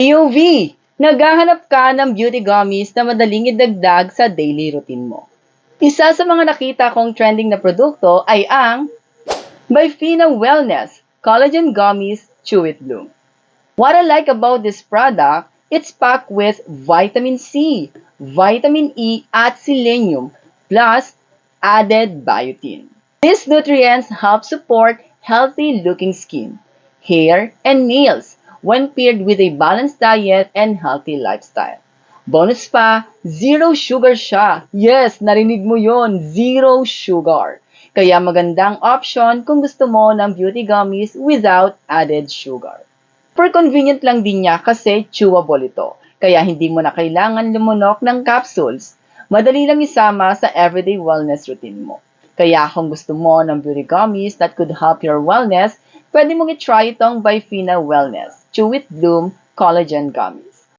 POV, naghahanap ka ng beauty gummies na madaling idagdag sa daily routine mo. Isa sa mga nakita kong trending na produkto ay ang Bifina Wellness Collagen Gummies Chew It Bloom. What I like about this product, it's packed with vitamin C, vitamin E at selenium, plus added biotin. These nutrients help support healthy-looking skin, hair, and nails when paired with a balanced diet and healthy lifestyle. Bonus pa, zero sugar siya. Yes, narinig mo yon, zero sugar. Kaya magandang option kung gusto mo ng beauty gummies without added sugar. Super convenient lang din niya kasi chewable ito. Kaya hindi mo na kailangan lumunok ng capsules. Madali lang isama sa everyday wellness routine mo. Kaya kung gusto mo ng beauty gummies that could help your wellness, pwede mong i-try itong Bifina Wellness Chew It Bloom Collagen Gummies.